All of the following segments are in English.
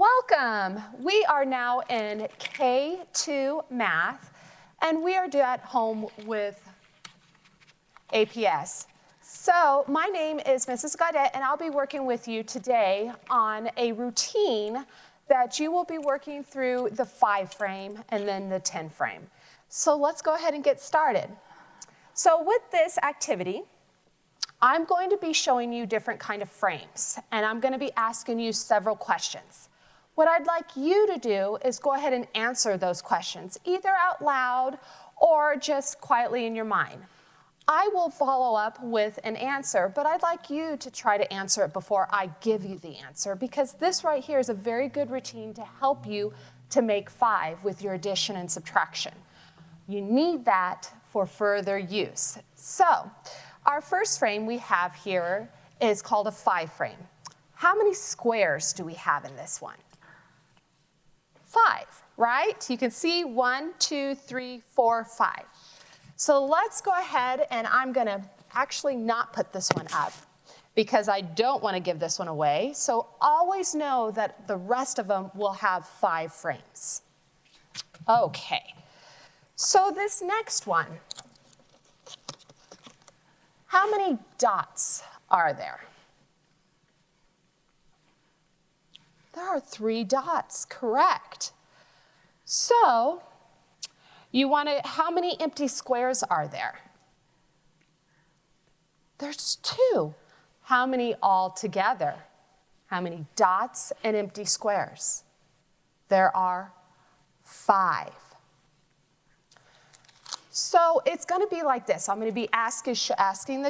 Welcome. We are now in K2 Math, and we are at home with APS. So my name is Mrs. Gaudette, and I'll be working with you today on a routine that you will be working through the 5 frame and then the 10 frame. So let's go ahead and get started. So with this activity, I'm going to be showing you different kind of frames, and I'm going to be asking you several questions. What I'd like you to do is go ahead and answer those questions, either out loud or just quietly in your mind. I will follow up with an answer, but I'd like you to try to answer it before I give you the answer, because this right here is a very good routine to help you to make 5 with your addition and subtraction. You need that for further use. So our first frame we have here is called a 5 frame. How many squares do we have in this one? 5, right? You can see 1, 2, 3, 4, 5. So let's go ahead, and I'm going to actually not put this one up because I don't want to give this one away. So always know that the rest of them will have 5 frames. Okay. So this next one, how many dots are there? There are 3 dots, correct. So you want to, how many empty squares are there? There's 2. How many altogether? How many dots and empty squares? There are 5. So it's going to be like this. I'm going to be asking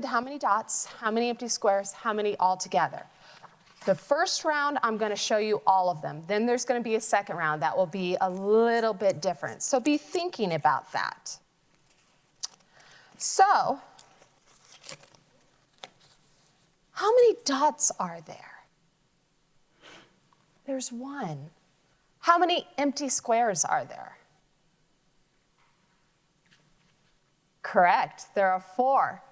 how many dots, how many empty squares, how many altogether. The first round, I'm going to show you all of them. Then there's going to be a second round that will be a little bit different. So be thinking about that. So, how many dots are there? There's 1. How many empty squares are there? Correct, there are 4.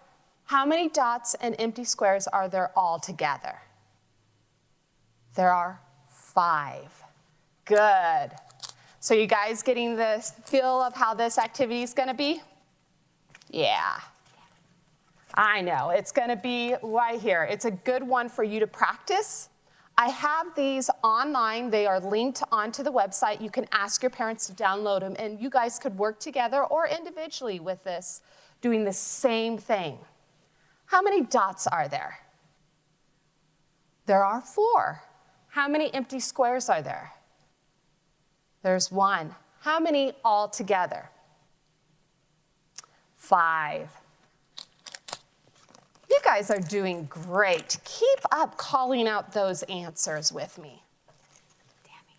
How many dots and empty squares are there all together? There are 5. Good. So you guys getting the feel of how this activity is going to be? Yeah. I know. It's going to be right here. It's a good one for you to practice. I have these online. They are linked onto the website. You can ask your parents to download them, and you guys could work together or individually with this, doing the same thing. How many dots are there? There are 4. How many empty squares are there? There's 1. How many altogether? 5. You guys are doing great. Keep up calling out those answers with me. Tammy,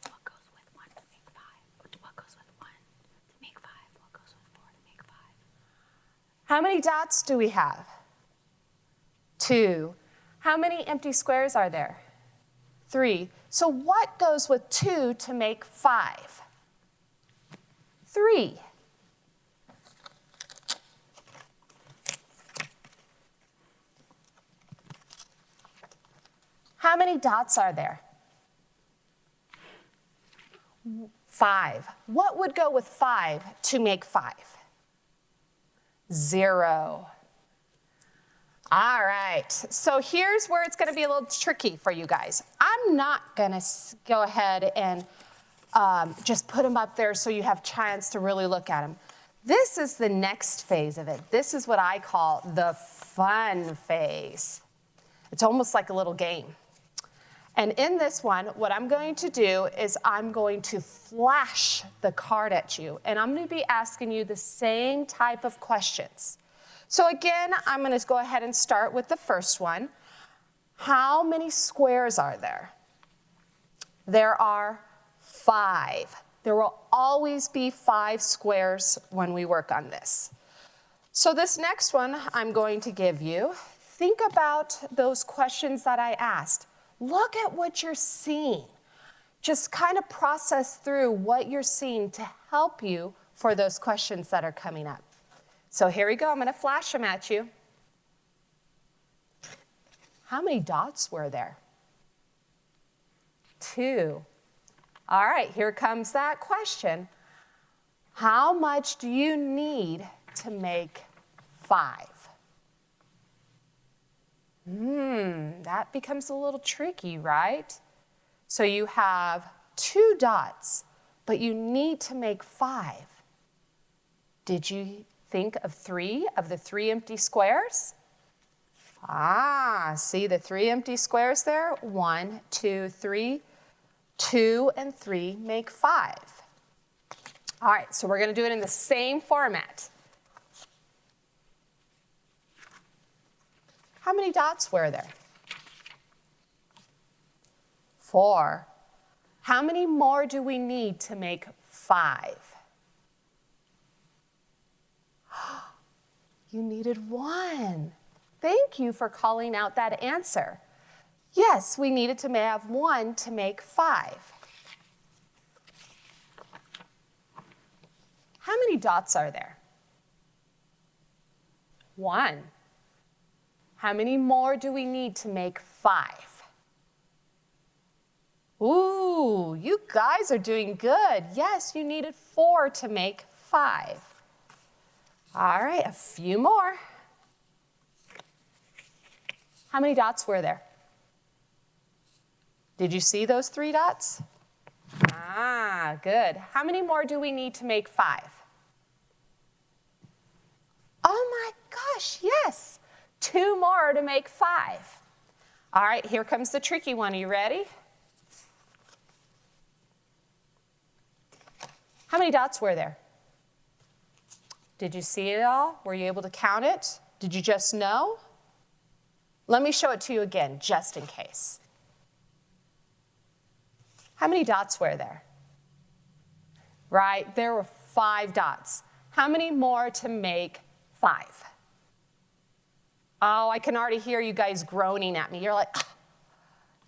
what goes with 1 to make 5? What goes with 1 to make 5? What goes with 4 to make 5? How many dots do we have? 2. How many empty squares are there? 3. So what goes with 2 to make 5? 3. How many dots are there? 5. What would go with 5 to make 5? 0. All right, so here's where it's going to be a little tricky for you guys. I'm not going to go ahead and just put them up there so you have a chance to really look at them. This is the next phase of it. This is what I call the fun phase. It's almost like a little game. And in this one, what I'm going to do is I'm going to flash the card at you, and I'm going to be asking you the same type of questions. So again, I'm going to go ahead and start with the first one. How many squares are there? There are 5. There will always be 5 squares when we work on this. So this next one I'm going to give you, think about those questions that I asked. Look at what you're seeing. Just kind of process through what you're seeing to help you for those questions that are coming up. So here we go. I'm going to flash them at you. How many dots were there? 2. All right, here comes that question. How much do you need to make 5? That becomes a little tricky, right? So you have 2 dots, but you need to make 5. Did you think of 3 of the 3 empty squares? See the 3 empty squares there? 1, 2, 3. 2 and 3 make 5. All right, so we're going to do it in the same format. How many dots were there? 4. How many more do we need to make 5? You needed 1. Thank you for calling out that answer. Yes, we needed to have 1 to make 5. How many dots are there? 1. How many more do we need to make 5? Ooh, you guys are doing good. Yes, you needed 4 to make 5. All right, a few more. How many dots were there? Did you see those 3 dots? Good. How many more do we need to make 5? Oh my gosh, yes. 2 more to make 5. All right, here comes the tricky one. Are you ready? How many dots were there? Did you see it all? Were you able to count it? Did you just know? Let me show it to you again, just in case. How many dots were there? Right, there were 5 dots. How many more to make 5? Oh, I can already hear you guys groaning at me. You're like,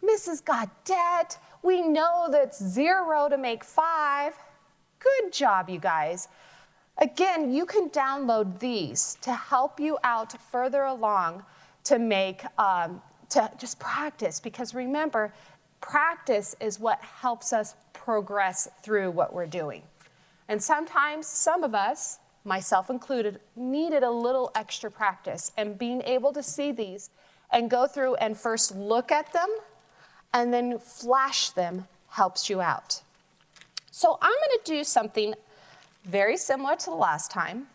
Mrs. Gaudette, we know that's 0 to make 5. Good job, you guys. Again, you can download these to help you out further along to make, to just practice, because remember, practice is what helps us progress through what we're doing. And sometimes some of us, myself included, needed a little extra practice, and being able to see these and go through and first look at them and then flash them helps you out. So I'm going to do something very similar to the last time.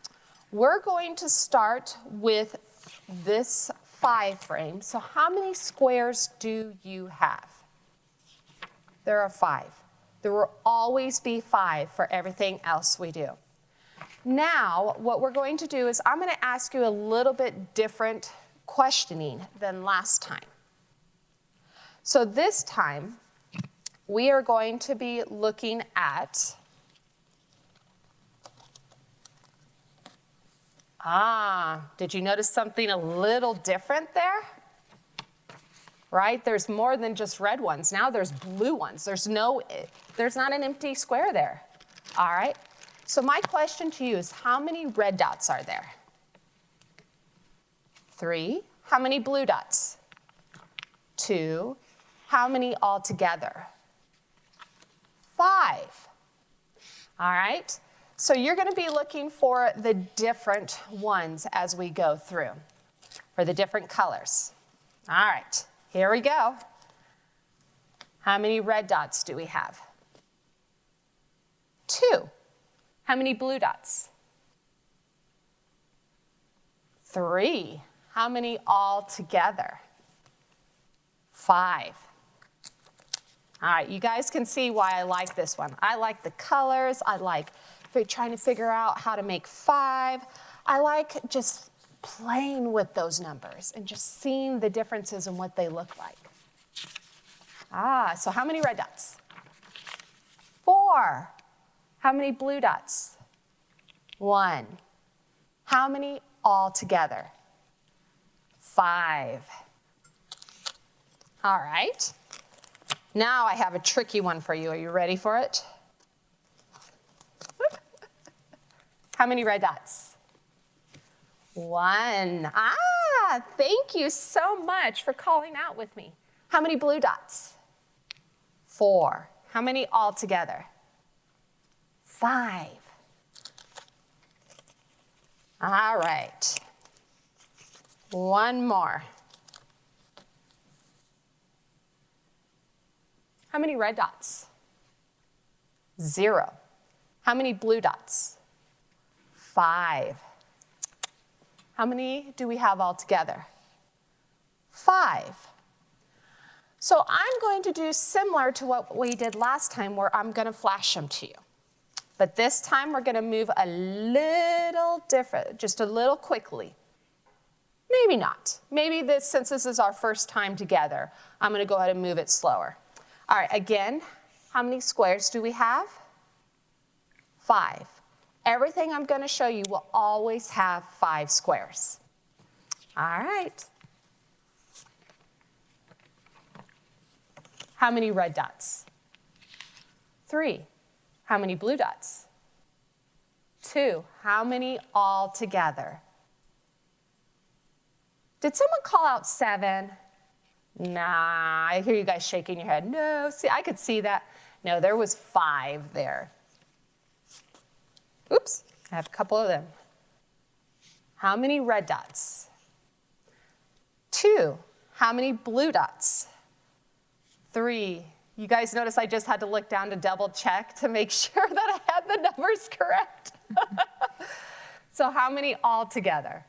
We're going to start with this 5 frame. So how many squares do you have? There are 5. There will always be 5 for everything else we do. Now, what we're going to do is I'm going to ask you a little bit different questioning than last time. So this time, we are going to be looking at, did you notice something a little different there? Right? There's more than just red ones. Now there's blue ones. There's not an empty square there. All right? So my question to you is, how many red dots are there? 3. How many blue dots? 2. How many altogether? 5. All right? So you're going to be looking for the different ones as we go through, for the different colors. All right, here we go. How many red dots do we have? 2. How many blue dots? 3. How many all together? 5. All right, you guys can see why I like this one. I like the colors. I like trying to figure out how to make 5. I like just playing with those numbers and just seeing the differences in what they look like. So how many red dots? 4. How many blue dots? 1. How many all together? 5. All right. Now I have a tricky one for you. Are you ready for it? How many red dots? 1. Thank you so much for calling out with me. How many blue dots? 4. How many all together? 5. All right. One more. How many red dots? 0. How many blue dots? 5. How many do we have all together? 5. So I'm going to do similar to what we did last time, where I'm going to flash them to you. But this time we're going to move a little different, just a little quickly. Maybe not. Maybe this, since this is our first time together, I'm going to go ahead and move it slower. All right, again, how many squares do we have? 5. Everything I'm going to show you will always have 5 squares. All right. How many red dots? 3. How many blue dots? 2. How many all together? Did someone call out 7? Nah, I hear you guys shaking your head. No, see, I could see that. No, there was 5 there. Oops, I have a couple of them. How many red dots? 2. How many blue dots? 3. You guys notice I just had to look down to double check to make sure that I had the numbers correct. So how many all together?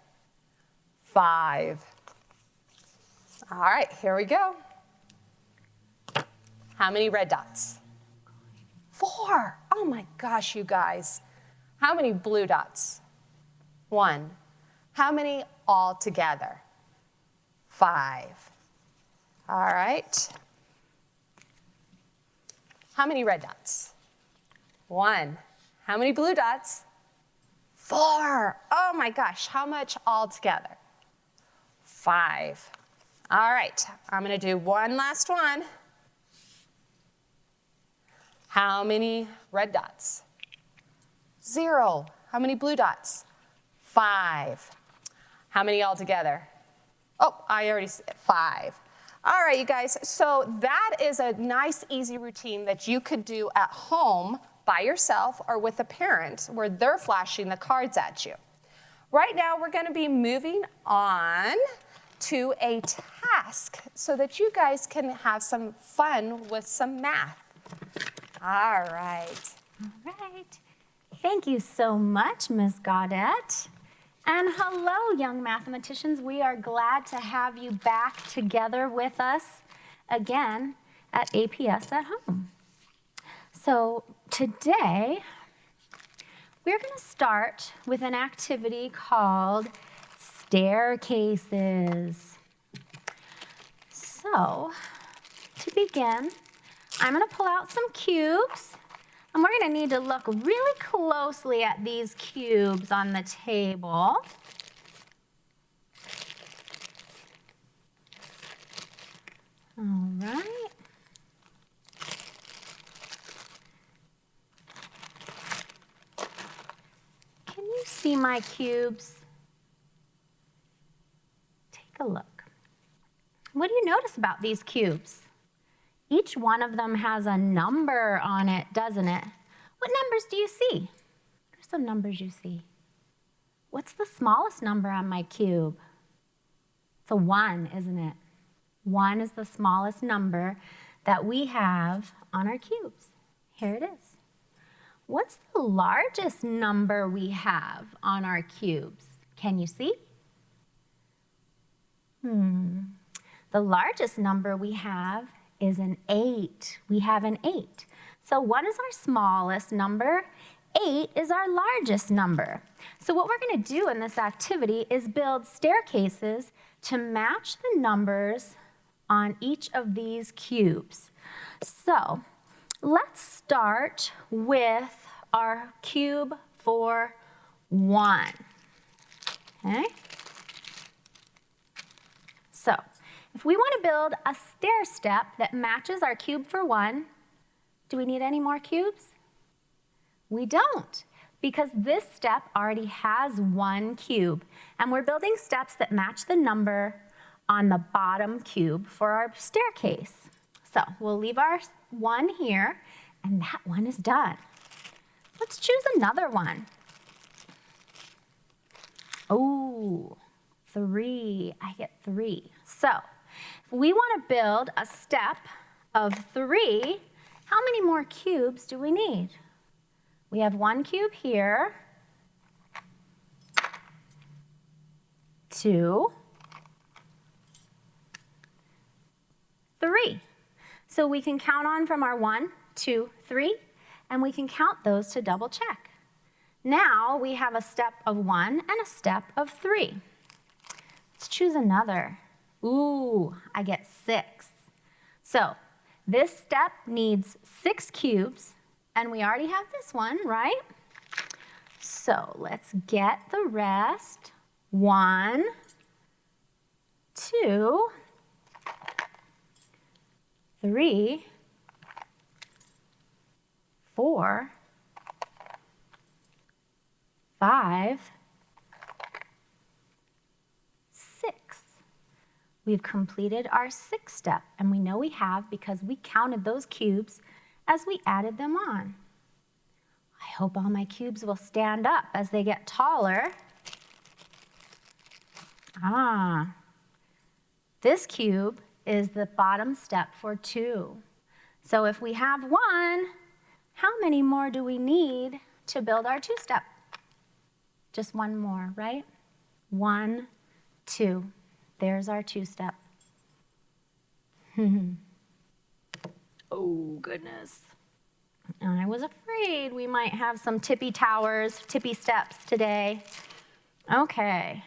5. All right, here we go. How many red dots? 4. Oh my gosh, you guys. How many blue dots? 1. How many all together? 5. All right. How many red dots? 1. How many blue dots? 4. Oh my gosh, how much all together? 5. All right, I'm going to do one last one. How many red dots? 0. How many blue dots? 5. How many all together? Oh, I already said 5. All right, you guys, so that is a nice, easy routine that you could do at home by yourself or with a parent where they're flashing the cards at you. Right now, we're going to be moving on to a task so that you guys can have some fun with some math. All right. All right. Thank you so much, Ms. Gaudette. And hello, young mathematicians. We are glad to have you back together with us again at APS at Home. So today, we're going to start with an activity called staircases. So to begin, I'm going to pull out some cubes. And we're going to need to look really closely at these cubes on the table. All right. Can you see my cubes? Take a look. What do you notice about these cubes? Each one of them has a number on it, doesn't it? What numbers do you see? What are some numbers you see? What's the smallest number on my cube? It's a 1, isn't it? 1 is the smallest number that we have on our cubes. Here it is. What's the largest number we have on our cubes? Can you see? The largest number we have is an 8. We have an 8. So 1 is our smallest number. 8 is our largest number. So what we're going to do in this activity is build staircases to match the numbers on each of these cubes. So let's start with our cube for 1. Okay? So if we want to build a stair step that matches our cube for 1, do we need any more cubes? We don't, because this step already has 1 cube, and we're building steps that match the number on the bottom cube for our staircase. So we'll leave our 1 here, and that one is done. Let's choose another one. Oh, 3. I get 3. So if we want to build a step of 3, how many more cubes do we need? We have 1 cube here, 2, 3. So we can count on from our 1, 2, 3, and we can count those to double check. Now we have a step of 1 and a step of 3. Let's choose another. Ooh, I get 6. So this step needs 6 cubes, and we already have this one, right? So let's get the rest. 1, 2, 3, 4, 5, 6. We've completed our 6th step, and we know we have because we counted those cubes as we added them on. I hope all my cubes will stand up as they get taller. This cube is the bottom step for 2. So if we have 1, how many more do we need to build our 2-step? Just 1 more, right? 1, 2. There's our 2-step. Oh, goodness. I was afraid we might have some tippy towers, tippy steps today. Okay.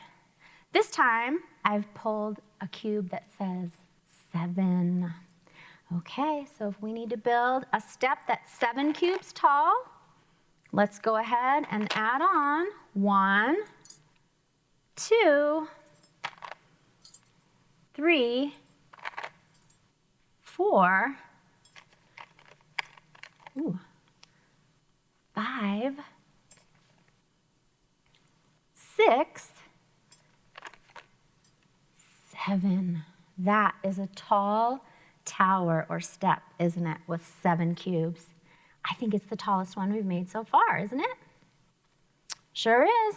This time, I've pulled a cube that says 7. Okay, so if we need to build a step that's 7 cubes tall, let's go ahead and add on 1, 2, 3, 4, 5, 6, 7. That is a tall tower or step, isn't it, with 7 cubes? I think it's the tallest one we've made so far, isn't it? Sure is.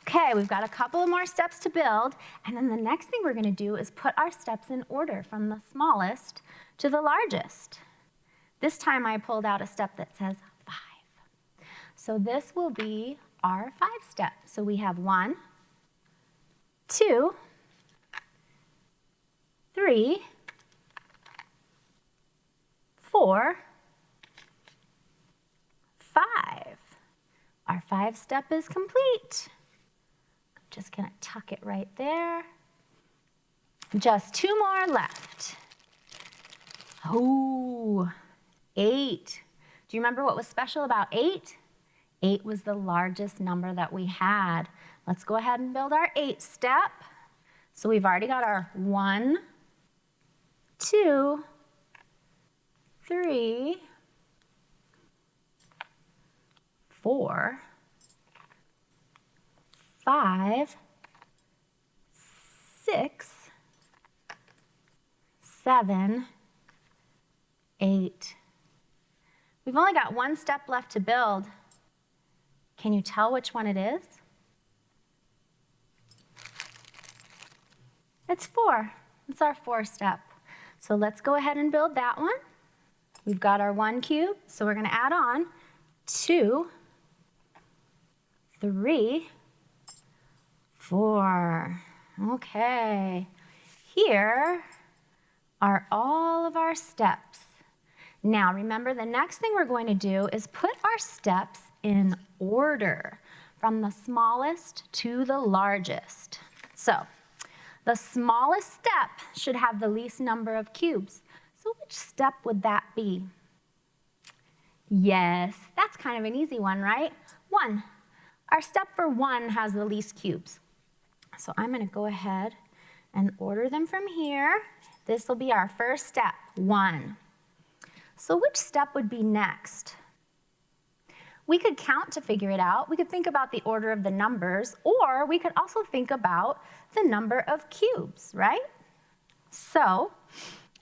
Okay, we've got a couple of more steps to build, and then the next thing we're going to do is put our steps in order from the smallest to the largest. This time I pulled out a step that says 5. So this will be our 5 step. So we have 1, 2, 3, 4, 5. Our 5 step is complete. I'm just going to tuck it right there. Just 2 more left. Oh, 8. Do you remember what was special about 8? 8 was the largest number that we had. Let's go ahead and build our 8 step. So we've already got our 1, 2, 3, 4, 5, 6, 7, 8. We've only got 1 step left to build. Can you tell which one it is? It's 4. It's our 4th step. So let's go ahead and build that one. We've got our 1 cube, so we're going to add on 2, 3, 4. Okay. Here are all of our steps. Now remember, the next thing we're going to do is put our steps in order from the smallest to the largest. So the smallest step should have the least number of cubes. So which step would that be? Yes, that's kind of an easy one, right? 1. Our step for 1 has the least cubes. So I'm going to go ahead and order them from here. This will be our first step, 1. So which step would be next? We could count to figure it out. We could think about the order of the numbers, or we could also think about the number of cubes, right? So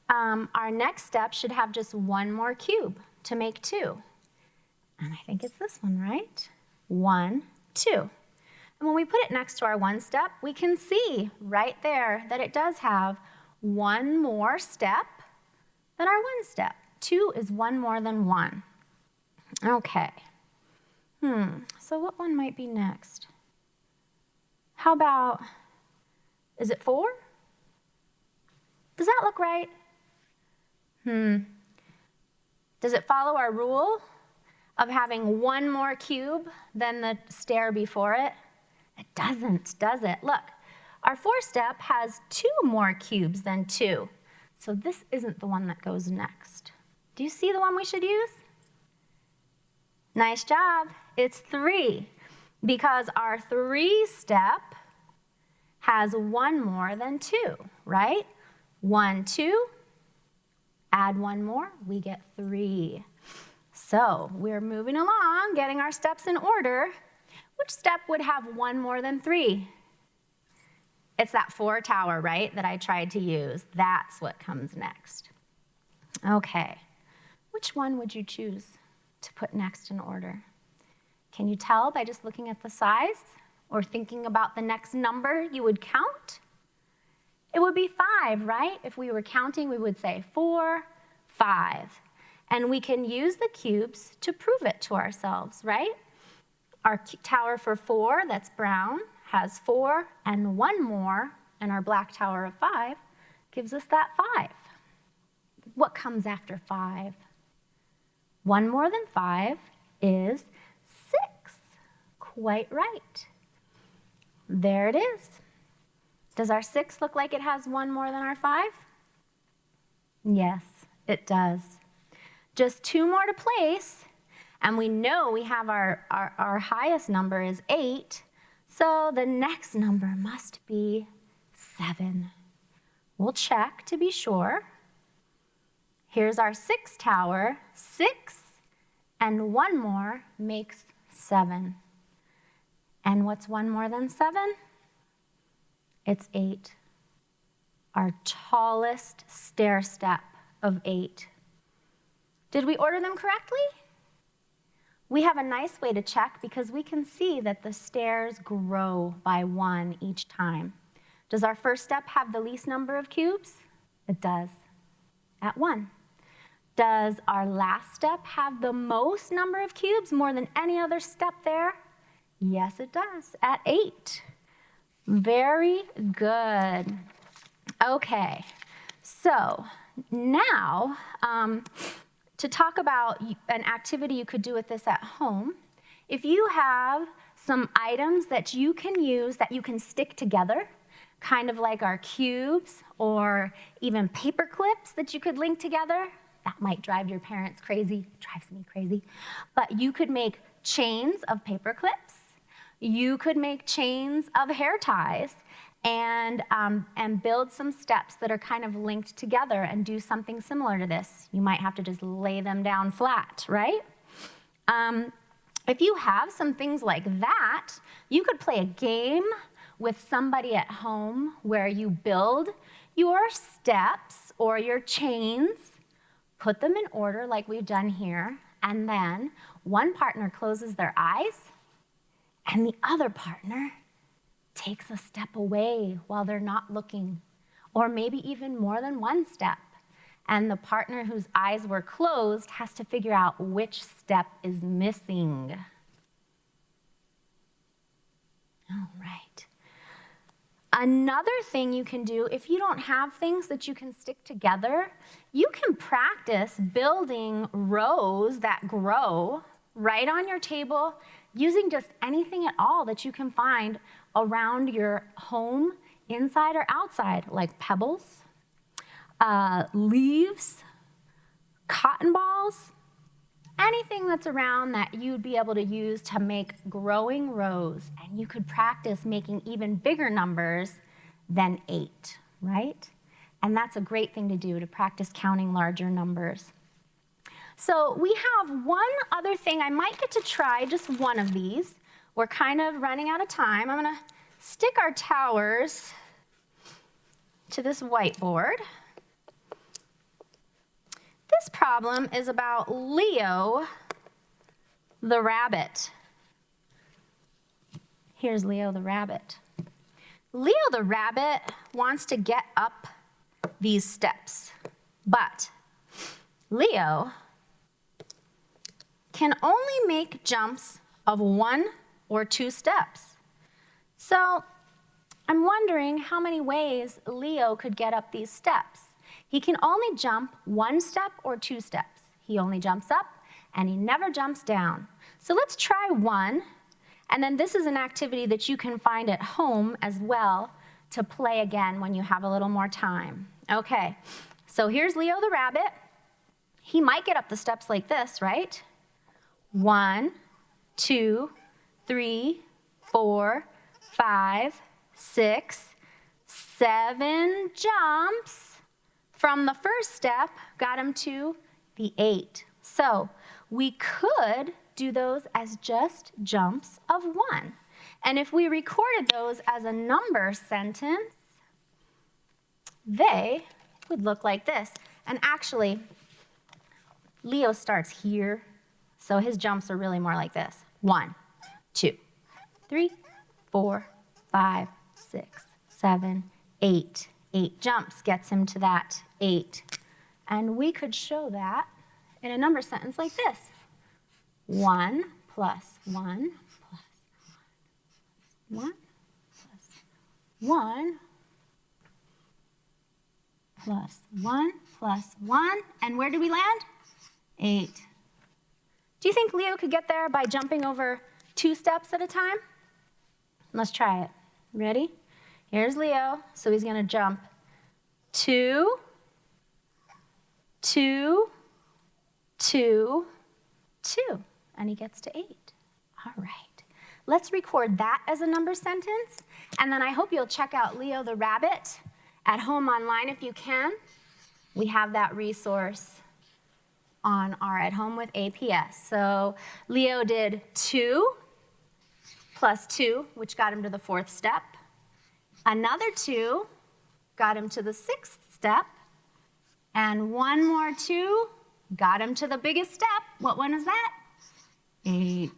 our next step should have just one more cube to make 2. And I think it's this one, right? 1, 2. And when we put it next to our 1 step, we can see right there that it does have one more step than our 1 step. 2 is one more than 1. Okay. So what one might be next? How about, is it 4? Does that look right? Does it follow our rule of having one more cube than the stair before it? It doesn't, does it? Look, our 4 step has 2 more cubes than 2. So this isn't the one that goes next. Do you see the one we should use? Nice job. It's 3, because our 3 step has 1 more than 2, right? 1, 2, add 1 more, we get 3. So we're moving along, getting our steps in order. Which step would have 1 more than 3? It's that 4 tower, right, that I tried to use. That's what comes next. Okay, which one would you choose to put next in order? Can you tell by just looking at the size or thinking about the next number you would count? It would be 5, right? If we were counting, we would say 4, 5. And we can use the cubes to prove it to ourselves, right? Our tower for 4, that's brown, has 4 and 1 more, and our black tower of 5 gives us that 5. What comes after 5? 1 more than 5 is 6. Quite right. There it is. Does our 6 look like it has 1 more than our 5? Yes, it does. Just 2 more to place, and we know we have our highest number is 8, so the next number must be 7. We'll check to be sure. Here's our 6 tower. 6 and 1 more makes 7. And what's 1 more than 7? It's 8. Our tallest stair step of 8. Did we order them correctly? We have a nice way to check because we can see that the stairs grow by 1 each time. Does our first step have the least number of cubes? It does, at 1. Does our last step have the most number of cubes, more than any other step there? Yes, it does, at 8. Very good. Okay, so now to talk about an activity you could do with this at home, if you have some items that you can use that you can stick together, kind of like our cubes or even paper clips that you could link together, that might drive your parents crazy, it drives me crazy, but you could make chains of paper clips. You could make chains of hair ties and build some steps that are kind of linked together and do something similar to this. You might have to just lay them down flat, right? If you have some things like that, you could play a game with somebody at home where you build your steps or your chains, put them in order like we've done here, and then one partner closes their eyes and the other partner takes a step away while they're not looking, or maybe even more than one step. And the partner whose eyes were closed has to figure out which step is missing. All right. Another thing you can do, if you don't have things that you can stick together, you can practice building rows that grow right on your table using just anything at all that you can find around your home, inside or outside, like pebbles, leaves, cotton balls, anything that's around that you'd be able to use to make growing rows. And you could practice making even bigger numbers than 8, right? And that's a great thing to do, to practice counting larger numbers. So we have one other thing. I might get to try just one of these. We're kind of running out of time. I'm gonna stick our towers to this whiteboard. This problem is about Leo the rabbit. Here's Leo the rabbit. Leo the rabbit wants to get up these steps, but Leo can only make jumps of 1 or 2 steps. So I'm wondering how many ways Leo could get up these steps. He can only jump 1 step or 2 steps. He only jumps up and he never jumps down. So let's try 1, and then this is an activity that you can find at home as well to play again when you have a little more time. Okay, so here's Leo the rabbit. He might get up the steps like this, right? 1, 2, 3, 4, 5, 6, 7 jumps. From the first step, got him to the 8. So we could do those as just jumps of 1. And if we recorded those as a number sentence, they would look like this. And actually, Leo starts here, so his jumps are really more like this. 1, 2, 3, 4, 5, 6, 7, 8. 8 jumps gets him to that 8. And we could show that in a number sentence like this. 1 plus 1 plus 1 plus 1 plus 1 plus 1. And where do we land? 8. Do you think Leo could get there by jumping over 2 steps at a time? Let's try it. Ready? Here's Leo. So he's going to jump 2, 2, 2, 2. And he gets to 8. All right. Let's record that as a number sentence. And then I hope you'll check out Leo the rabbit at home online if you can. We have that resource on our At Home with APS. So Leo did 2 plus 2, which got him to the 4th step. Another 2 got him to the 6th step. And one more 2 got him to the biggest step. What one is that? 8.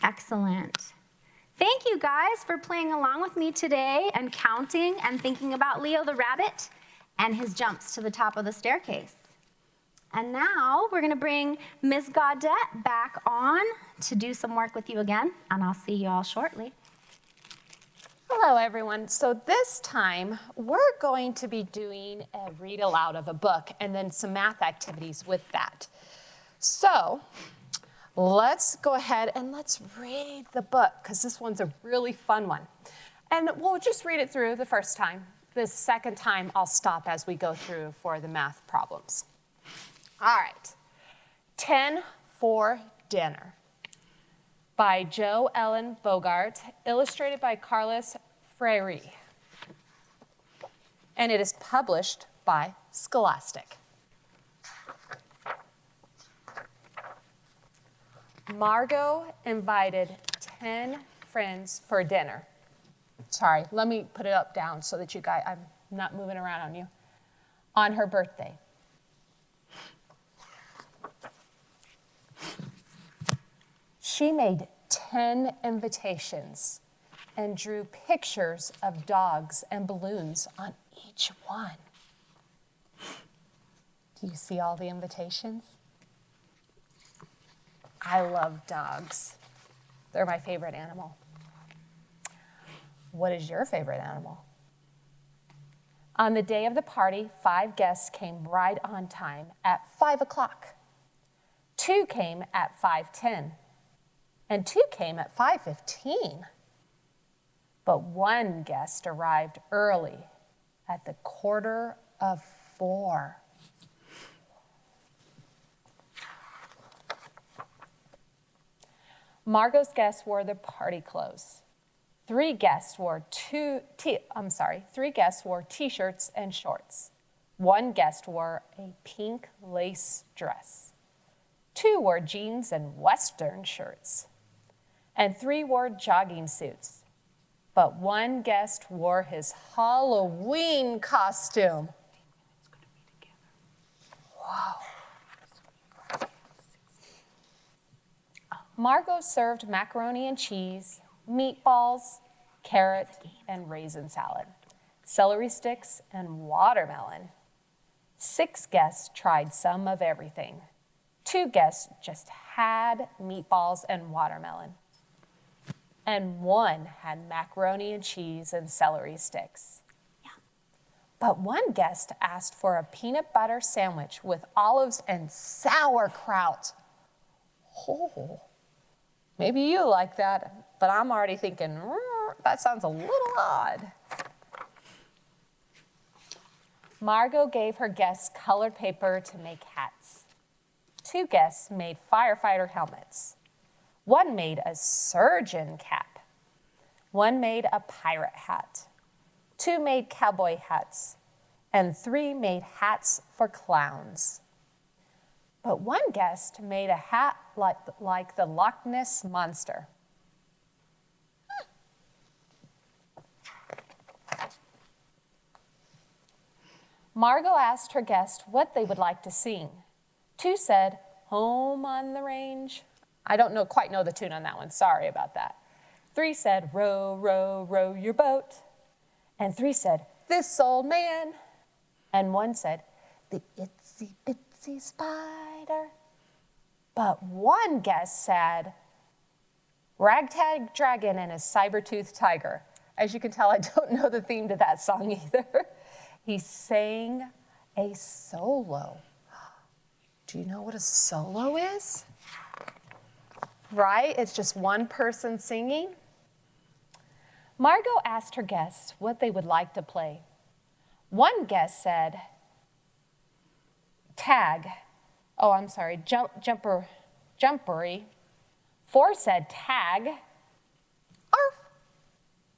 Excellent. Thank you guys for playing along with me today and counting and thinking about Leo the rabbit and his jumps to the top of the staircase. And now we're going to bring Ms. Gaudette back on to do some work with you again, and I'll see you all shortly. Hello, everyone. So this time, we're going to be doing a read aloud of a book and then some math activities with that. So let's go ahead and let's read the book, because this one's a really fun one. And we'll just read it through the first time. The second time, I'll stop as we go through for the math problems. All right. 10 for Dinner by Jo Ellen Bogart, illustrated by Carlos Freire. And it is published by Scholastic. Margot invited 10 friends for dinner. Sorry, let me put it up down so that you guys, I'm not moving around on you. On her birthday. She made 10 invitations and drew pictures of dogs and balloons on each one. Do you see all the invitations? I love dogs. They're my favorite animal. What is your favorite animal? On the day of the party, 5 guests came right on time at 5 o'clock. 2 came at 5:10, and 2 came at 5:15. But 1 guest arrived early at the 3:45. Margot's guests wore their party clothes. 3 guests wore t-shirts and shorts. 1 guest wore a pink lace dress. 2 wore jeans and Western shirts. And 3 wore jogging suits. But 1 guest wore his Halloween costume. Margot served macaroni and cheese, meatballs, carrot and raisin salad, celery sticks, and watermelon. 6 guests tried some of everything. 2 guests just had meatballs and watermelon. And 1 had macaroni and cheese and celery sticks. But 1 guest asked for a peanut butter sandwich with olives and sauerkraut. Oh, maybe you like that, but I'm already thinking, that sounds a little odd. Margot gave her guests colored paper to make hats. 2 guests made firefighter helmets. 1 made a surgeon cap. 1 made a pirate hat. 2 made cowboy hats. And 3 made hats for clowns. But 1 guest made a hat like the Loch Ness Monster. Margot asked her guests what they would like to sing. 2 said, "Home on the Range." I don't quite know the tune on that one. Sorry about that. 3 said, "Row, row, row your boat." And 3 said, "This old man." And 1 said, "The itsy bitsy spider." But 1 guest said, "Ragtag Dragon and his Saber-toothed Tiger." As you can tell, I don't know the theme to that song either. He sang a solo. Do you know what a solo is? Right? It's just 1 person singing. Margot asked her guests what they would like to play. 1 guest said, tag. Oh, I'm sorry, jumpery. 4 said tag. Arf.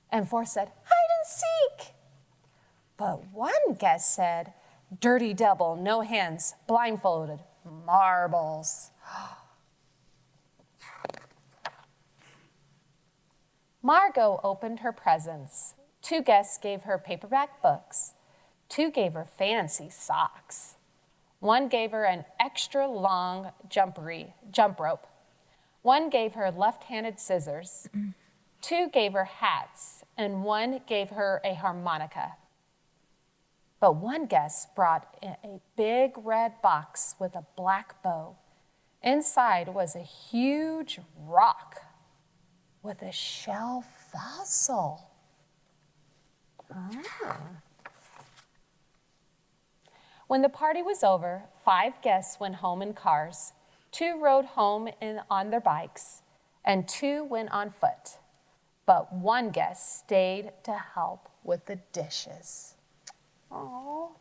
And 4 said hide and seek. But 1 guest said dirty double, no hands, blindfolded, marbles. Margot opened her presents. 2 guests gave her paperback books. 2 gave her fancy socks. 1 gave her an extra long jump rope. 1 gave her left-handed scissors. 2 gave her hats, and 1 gave her a harmonica. But 1 guest brought a big red box with a black bow. Inside was a huge rock with a shell fossil. When the party was over, 5 guests went home in cars. 2 rode home on their bikes, and 2 went on foot. But 1 guest stayed to help with the dishes. Aww.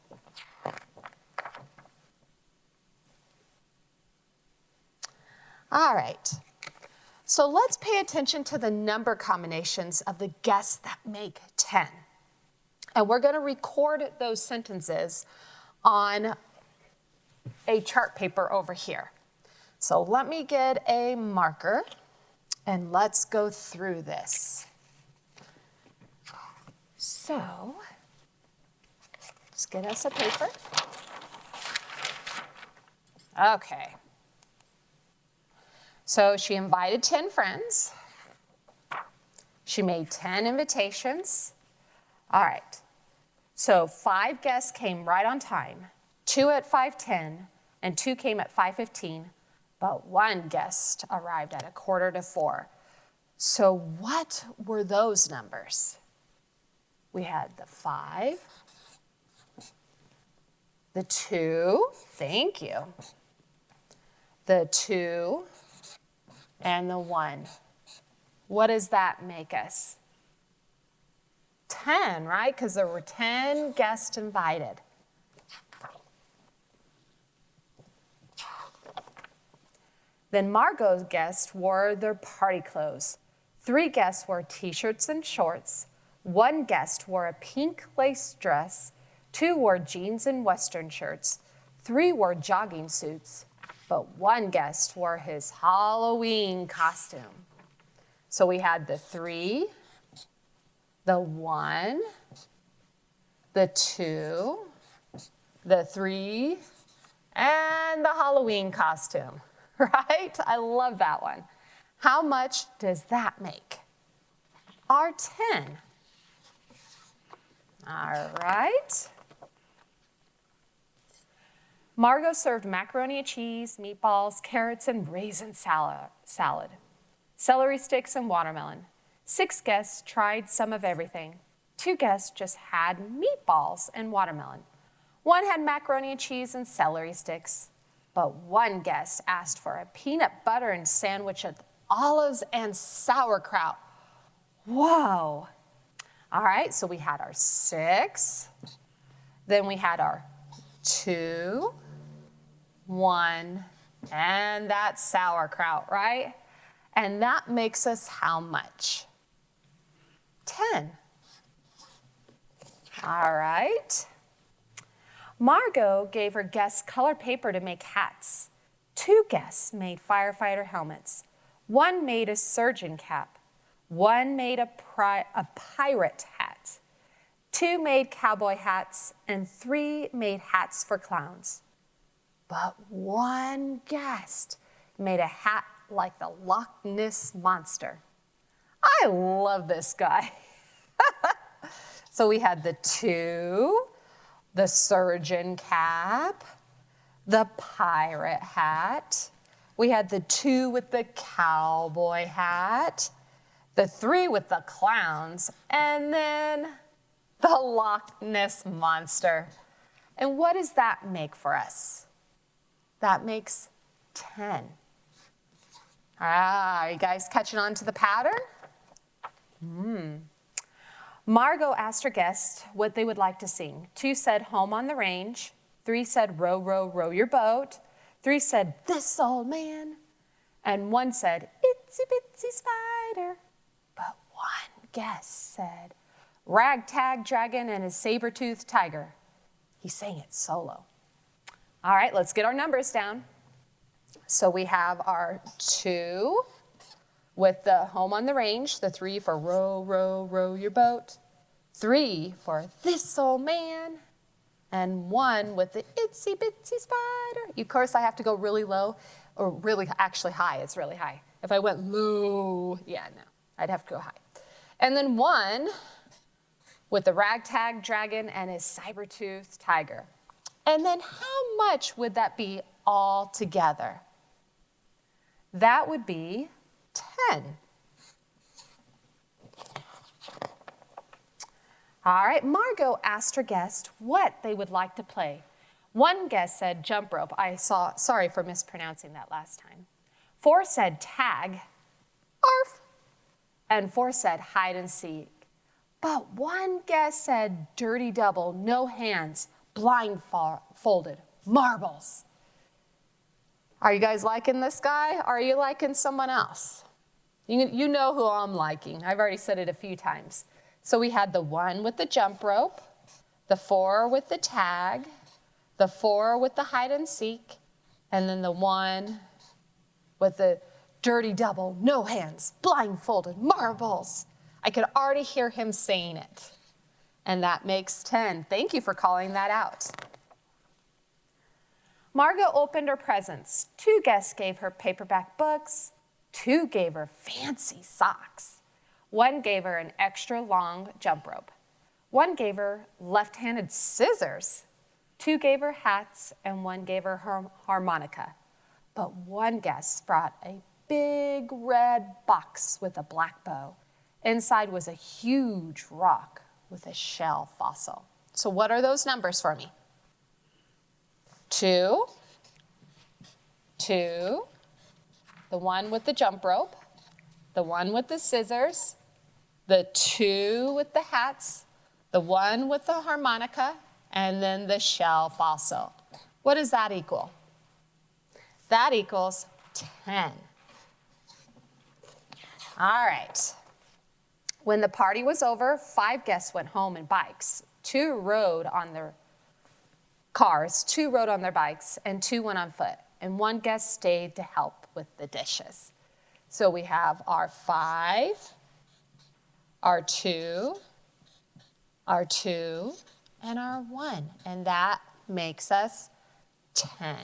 All right. So let's pay attention to the number combinations of the guests that make 10. And we're going to record those sentences on a chart paper over here. So let me get a marker and let's go through this. So let's get us a paper. Okay. So she invited 10 friends. She made 10 invitations. All right. So 5 guests came right on time, 2 at 5:10, and 2 came at 5:15, but 1 guest arrived at 3:45. So what were those numbers? We had the 5, the 2, thank you, the 2, and the 1. What does that make us? 10, right? Because there were 10 guests invited. Then Margot's guests wore their party clothes. 3 guests wore t-shirts and shorts. 1 guest wore a pink lace dress. 2 wore jeans and Western shirts. 3 wore jogging suits. But 1 guest wore his Halloween costume. So we had the 3, the 1, the 2, the 3, and the Halloween costume, right? I love that one. How much does that make? Our 10. All right. Margot served macaroni and cheese, meatballs, carrots, and raisin salad, celery sticks, and watermelon. 6 guests tried some of everything. 2 guests just had meatballs and watermelon. 1 had macaroni and cheese and celery sticks. But 1 guest asked for a peanut butter and sandwich with olives and sauerkraut. Whoa. All right, so we had our 6. Then we had our 2, 1, and that sauerkraut, right? And that makes us how much? 10. All right. Margot gave her guests colored paper to make hats. 2 guests made firefighter helmets. 1 made a surgeon cap. 1 made a pirate hat. 2 made cowboy hats, and 3 made hats for clowns. But 1 guest made a hat like the Loch Ness Monster. I love this guy. So we had the 2, the surgeon cap, the pirate hat. We had the 2 with the cowboy hat, the 3 with the clowns, and then the Loch Ness Monster. And what does that make for us? That makes 10. Are you guys catching on to the pattern? Margot asked her guests what they would like to sing. 2 said, Home on the Range. 3 said, Row, row, row your boat. 3 said, This old man. And 1 said, Itsy bitsy spider. But 1 guest said, Ragtag dragon and his saber-toothed tiger. He sang it solo. All right, let's get our numbers down. So we have our 2 with the Home on the Range, the 3 for row, row, row your boat, 3 for This Old Man, and 1 with the Itsy Bitsy Spider. Of course, I have to go really low, or really actually high. It's really high. If I went low, yeah, no, I'd have to go high. And then 1 with the Ragtag Dragon and his saber-toothed tiger. And then how much would that be all together? That would be 10. All right, Margot asked her guests what they would like to play. 1 guest said jump rope. Sorry for mispronouncing that last time. 4 said tag, arf, and 4 said hide and seek. But 1 guest said dirty double, no hands, blindfolded, marbles. Are you guys liking this guy? Are you liking someone else? You know who I'm liking. I've already said it a few times. So we had the 1 with the jump rope, the 4 with the tag, the 4 with the hide and seek, and then the 1 with the dirty double, no hands, blindfolded, marbles. I could already hear him saying it. And that makes 10. Thank you for calling that out. Margot opened her presents. 2 guests gave her paperback books. 2 gave her fancy socks. 1 gave her an extra long jump rope. 1 gave her left-handed scissors. 2 gave her hats, and 1 gave her harmonica. But 1 guest brought a big red box with a black bow. Inside was a huge rock with a shell fossil. So what are those numbers for me? 2, 2, the 1 with the jump rope, the 1 with the scissors, the 2 with the hats, the 1 with the harmonica, and then the shell fossil. What does that equal? That equals 10. All right. When the party was over, 5 guests went home in bikes. 2 rode on their cars, 2 rode on their bikes, and 2 went on foot. And 1 guest stayed to help with the dishes. So we have our 5, our 2, our 2, and our 1. And that makes us 10.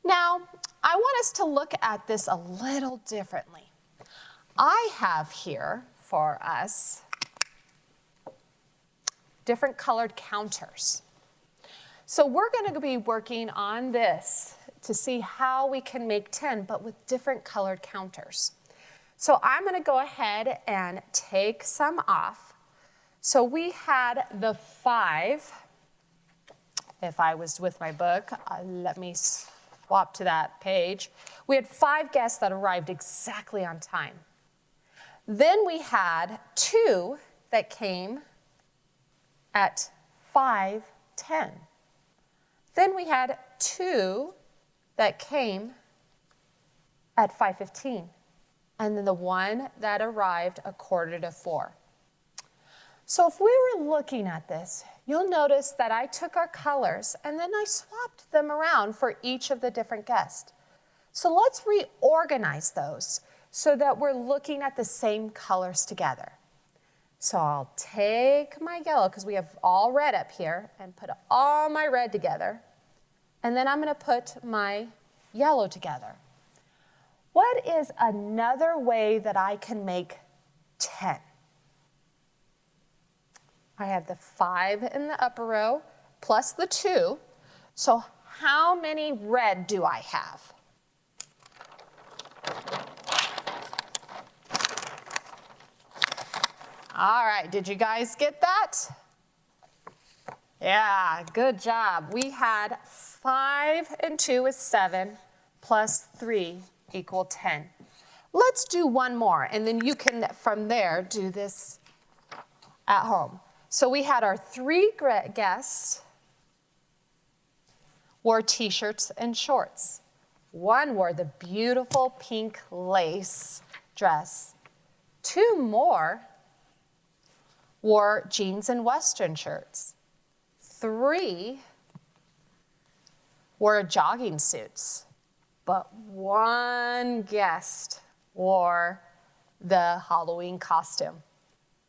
Now, I want us to look at this a little differently. I have here for us different colored counters. So we're going to be working on this to see how we can make 10, but with different colored counters. So I'm going to go ahead and take some off. So we had the 5. If I was with my book, let me swap to that page. We had 5 guests that arrived exactly on time. Then we had 2 that came at 5:10. Then we had 2 that came at 5:15. And then the 1 that arrived a 3:45. So if we were looking at this, you'll notice that I took our colors and then I swapped them around for each of the different guests. So let's reorganize those so that we're looking at the same colors together. So I'll take my yellow, because we have all red up here, and put all my red together. And then I'm going to put my yellow together. What is another way that I can make 10? I have the 5 in the upper row plus the 2. So how many red do I have? All right, did you guys get that? Yeah, good job. We had 5 and 2 is 7, plus 3 equal 10. Let's do one more, and then you can, from there, do this at home. So we had our 3 guests wore t-shirts and shorts. 1 wore the beautiful pink lace dress. 2 more wore jeans and Western shirts. 3 wore jogging suits, but 1 guest wore the Halloween costume.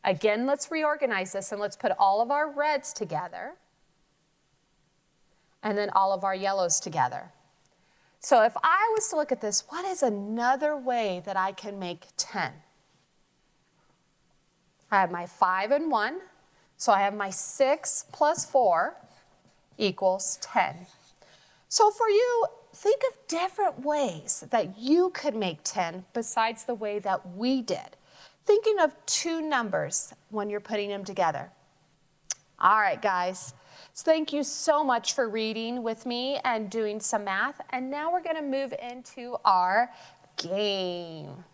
Again, let's reorganize this and let's put all of our reds together and then all of our yellows together. So if I was to look at this, what is another way that I can make 10? I have my 5 and 1, so I have my 6 plus 4 equals 10. So for you, think of different ways that you could make 10 besides the way that we did. Thinking of 2 numbers when you're putting them together. All right, guys. So thank you so much for reading with me and doing some math. And now we're going to move into our game.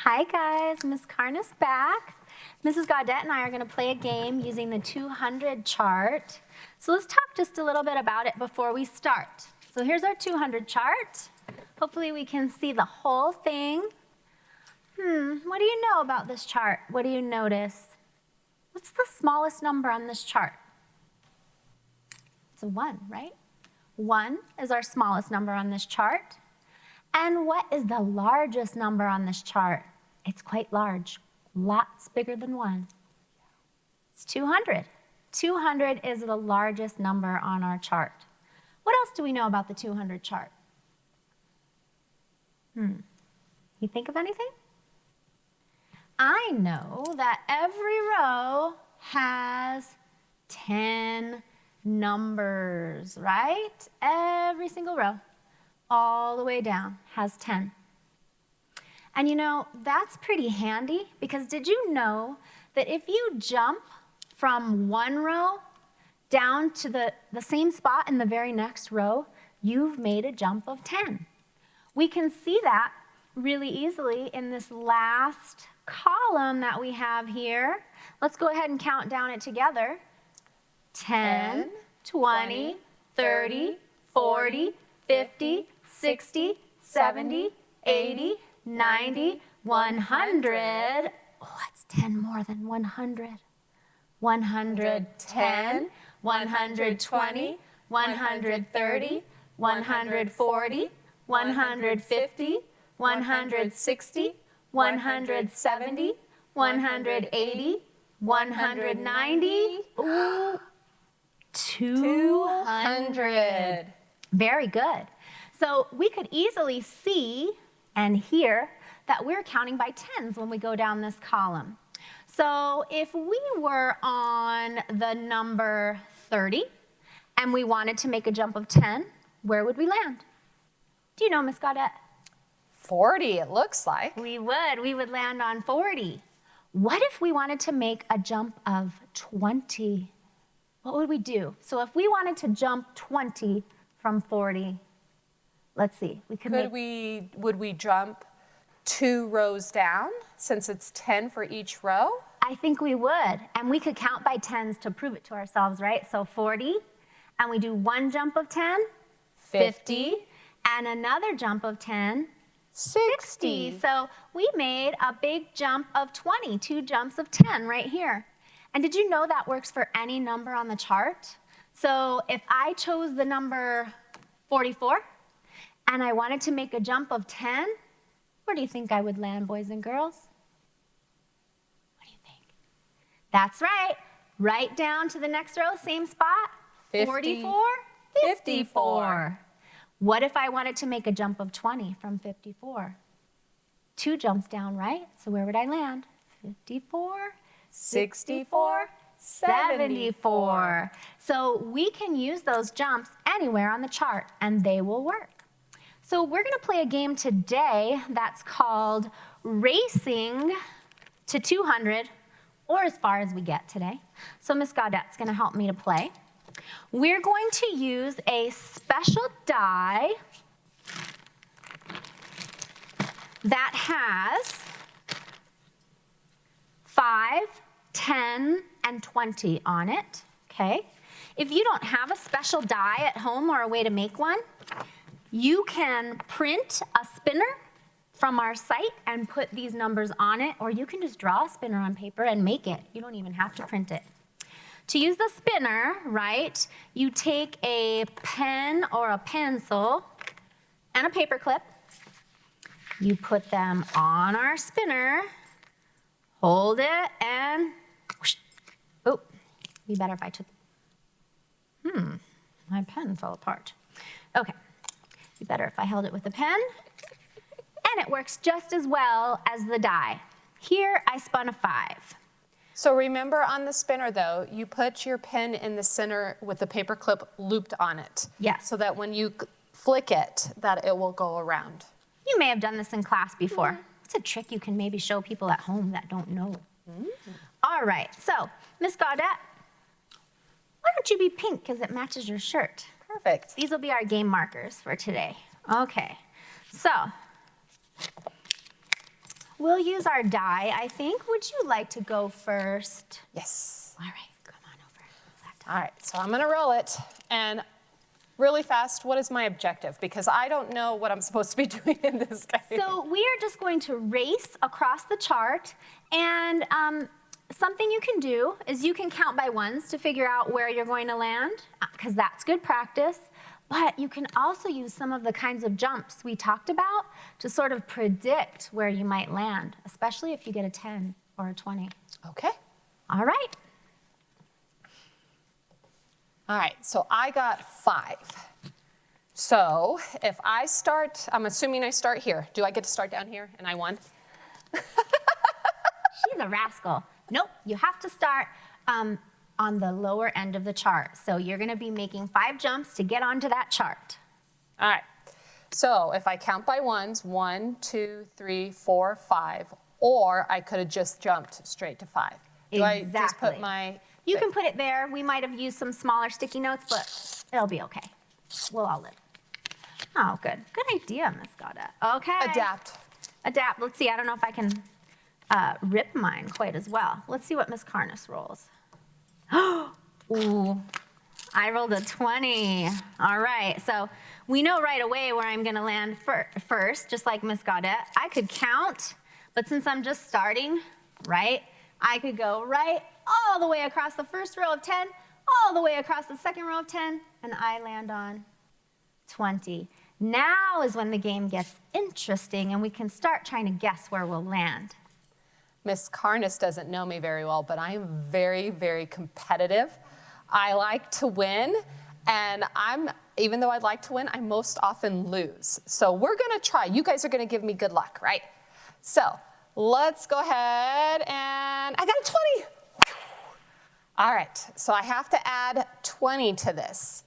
Hi guys, Miss Karna's back. Mrs. Gaudette and I are going to play a game using the 200 chart. So let's talk just a little bit about it before we start. So here's our 200 chart. Hopefully we can see the whole thing. What do you know about this chart? What do you notice? What's the smallest number on this chart? It's a 1, right? 1 is our smallest number on this chart. And what is the largest number on this chart? It's quite large, lots bigger than 1. It's 200. 200 is the largest number on our chart. What else do we know about the 200 chart? You think of anything? I know that every row has 10 numbers, right? Every single row, all the way down, has 10. And you know, that's pretty handy because did you know that if you jump from one row down to the same spot in the very next row, you've made a jump of 10. We can see that really easily in this last column that we have here. Let's go ahead and count down it together. 10, 20, 30, 40, 50, 60, 70, 80, 90, 100. Oh, that's 10 more than 100. 110, 120, 130, 140, 150, 160, 170, 180, 190, ooh, 200. Very good. So we could easily see and hear that we're counting by tens when we go down this column. So if we were on the number 30 and we wanted to make a jump of 10, where would we land? Do you know, Miss Gaudette? 40, it looks like. We would land on 40. What if we wanted to make a jump of 20? What would we do? So if we wanted to jump 20 from 40, let's see, Would we jump 2 rows down since it's 10 for each row? I think we would, and we could count by tens to prove it to ourselves, right? So 40, and we do 1 jump of 10, 50, and another jump of 10, 60. So we made a big jump of 20, 2 jumps of 10 right here. And did you know that works for any number on the chart? So if I chose the number 44 and I wanted to make a jump of 10, where do you think I would land, boys and girls? What do you think? That's right. Right down to the next row, same spot. 44, 54. What if I wanted to make a jump of 20 from 54? 2 jumps down, right? So where would I land? 54, 64, 74. So we can use those jumps anywhere on the chart, and they will work. So we're going to play a game today that's called Racing to 200, or as far as we get today. So Miss Gaudette's going to help me to play. We're going to use a special die that has 5, 10, and 20 on it, okay? If you don't have a special die at home or a way to make one, you can print a spinner from our site and put these numbers on it, or you can just draw a spinner on paper and make it. You don't even have to print it. To use the spinner, right, you take a pen or a pencil and a paper clip. You put them on our spinner, hold it, and whoosh. Oh, be better if I took, my pen fell apart. Okay, be better if I held it with a pen. And it works just as well as the die. Here, I spun a 5. So remember on the spinner though, you put your pen in the center with the paper clip looped on it. Yes. So that when you flick it, that it will go around. You may have done this in class before. It's a trick you can maybe show people at home that don't know. All right, so Miss Gaudette, why don't you be pink because it matches your shirt? Perfect. These will be our game markers for today. Okay, so we'll use our die, I think. Would you like to go first? Yes. All right, come on over. All right, so I'm gonna roll it. And really fast, what is my objective? Because I don't know what I'm supposed to be doing in this game. So we are just going to race across the chart, and something you can do is you can count by ones to figure out where you're going to land, because that's good practice. But you can also use some of the kinds of jumps we talked about to sort of predict where you might land, especially if you get a 10 or a 20. Okay. All right. All right, so I got 5. So if I start, I'm assuming I start here. Do I get to start down here and I won? She's a rascal. Nope, you have to start on the lower end of the chart. So you're gonna be making 5 jumps to get onto that chart. All right, so if I count by ones, 1, 2, 3, 4, 5, or I could have just jumped straight to 5. Do I just put my... You can put it there. We might have used some smaller sticky notes, but it'll be okay. We'll all live. Oh, good. Good idea, Miss Gaudette. Okay. Adapt. Adapt. Let's see. I don't know if I can rip mine quite as well. Let's see what Miss Carness rolls. Ooh, I rolled a 20. All right. So we know right away where I'm going to land first, just like Miss Gaudette. I could count, but since I'm just starting, right, I could go right all the way across the first row of 10, all the way across the second row of 10, and I land on 20. Now is when the game gets interesting and we can start trying to guess where we'll land. Miss Carness doesn't know me very well, but I am very, very competitive. I like to win, and even though I'd like to win, I most often lose. So we're gonna try. You guys are gonna give me good luck, right? So let's go ahead and I got a 20. All right, so I have to add 20 to this.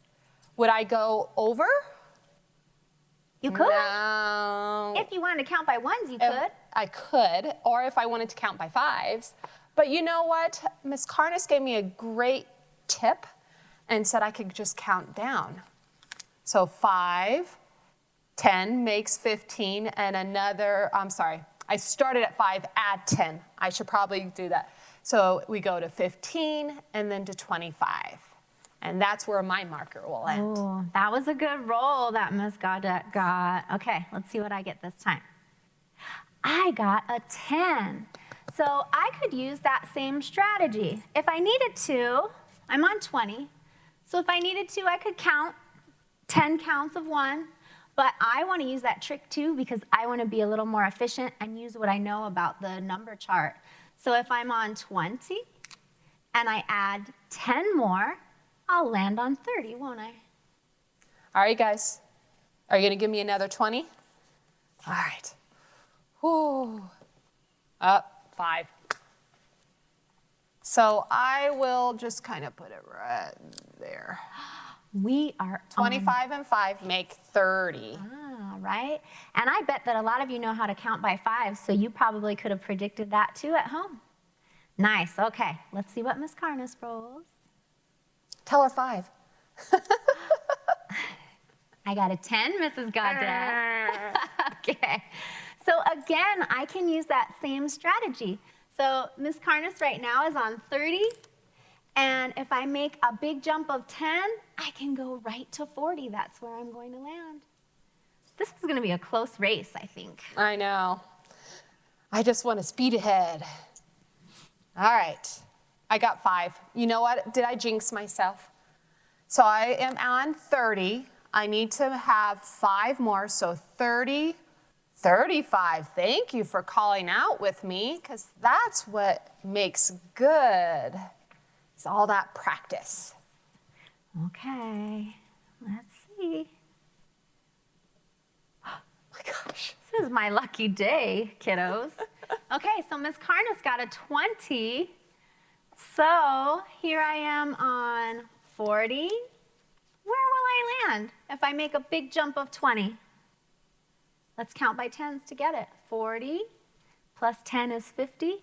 Would I go over? You could. No. If you wanted to count by ones, you could. I could, or if I wanted to count by fives. But you know what? Miss Karnas gave me a great tip and said I could just count down. So 5, 10 makes 15, and another, I'm sorry, I started at 5, add 10. I should probably do that. So we go to 15 and then to 25. And that's where my marker will end. Oh, that was a good roll that Miss Gaudette got. Okay, let's see what I get this time. I got a 10. So I could use that same strategy. If I needed to, I'm on 20. So if I needed to, I could count 10 counts of 1. But I want to use that trick too because I want to be a little more efficient and use what I know about the number chart. So if I'm on 20 and I add 10 more, I'll land on 30, won't I? All right, guys. Are you going to give me another 20? All right. Whew. Up, 5. So I will just kind of put it right there. We are 25 and 5 make 30. Right? And I bet that a lot of you know how to count by fives, so you probably could have predicted that too at home. Nice. Okay, let's see what Miss Karnas rolls. Tell her 5. I got a 10, Mrs. Gaudette. Okay. So again, I can use that same strategy. So Miss Karnas right now is on 30. And if I make a big jump of 10, I can go right to 40. That's where I'm going to land. This is going to be a close race, I think. I know. I just want to speed ahead. All right. I got 5. You know what? Did I jinx myself? So I am on 30. I need to have 5 more, so 30, 35. Thank you for calling out with me, because that's what makes good. It's all that practice. Okay, let's see. My gosh. This is my lucky day, kiddos. Okay, so Miss Karnas got a 20. So here I am on 40. Where will I land if I make a big jump of 20? Let's count by tens to get it. 40 plus 10 is 50,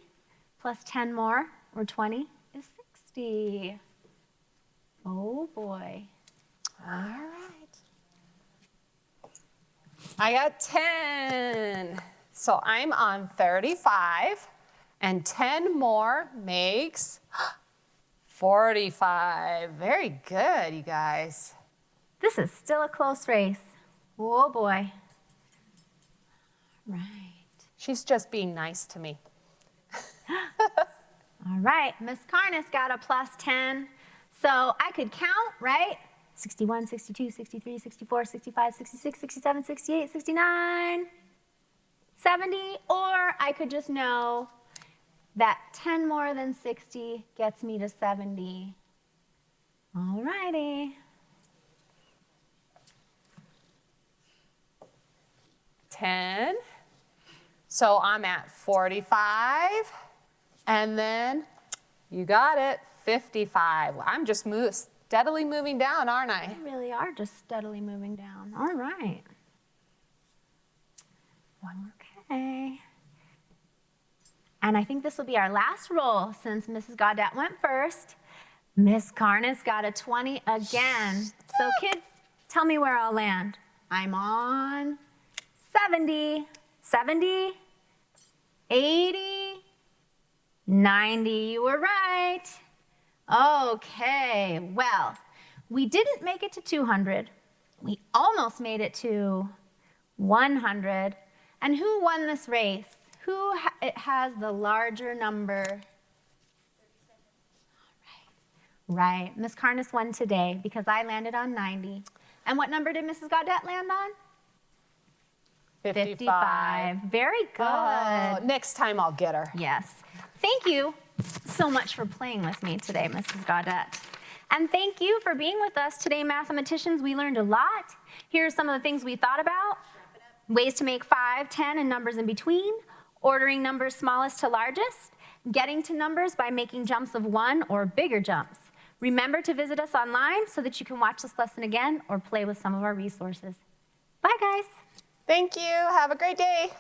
plus 10 more, or 20, is 60. Oh boy. All right. I got 10. So I'm on 35, and 10 more makes 45. Very good, you guys. This is still a close race. Oh boy. Right. She's just being nice to me. All right, Miss Karnas got a plus 10. So I could count, right? 61, 62, 63, 64, 65, 66, 67, 68, 69, 70. Or I could just know that 10 more than 60 gets me to 70. All righty. 10. So I'm at 45. And then you got it, 55. I'm just steadily moving down, aren't I? You really are just steadily moving down. All right. Okay. And I think this will be our last roll since Mrs. Gaudette went first. Miss Karnas got a 20 again. So kids, tell me where I'll land. I'm on 70, 70, 80, 90. You were right. Okay, well, we didn't make it to 200. We almost made it to 100. And who won this race? Who has the larger number? Right. Miss Karnas won today because I landed on 90. And what number did Mrs. Gaudette land on? 55. Very good. Oh, next time I'll get her. Yes. Thank you so much for playing with me today, Mrs. Gaudette. And thank you for being with us today, mathematicians. We learned a lot. Here are some of the things we thought about. Ways to make 5, 10, and numbers in between. ordering numbers smallest to largest, getting to numbers by making jumps of 1 or bigger jumps. Remember to visit us online so that you can watch this lesson again or play with some of our resources. Bye, guys. Thank you. Have a great day.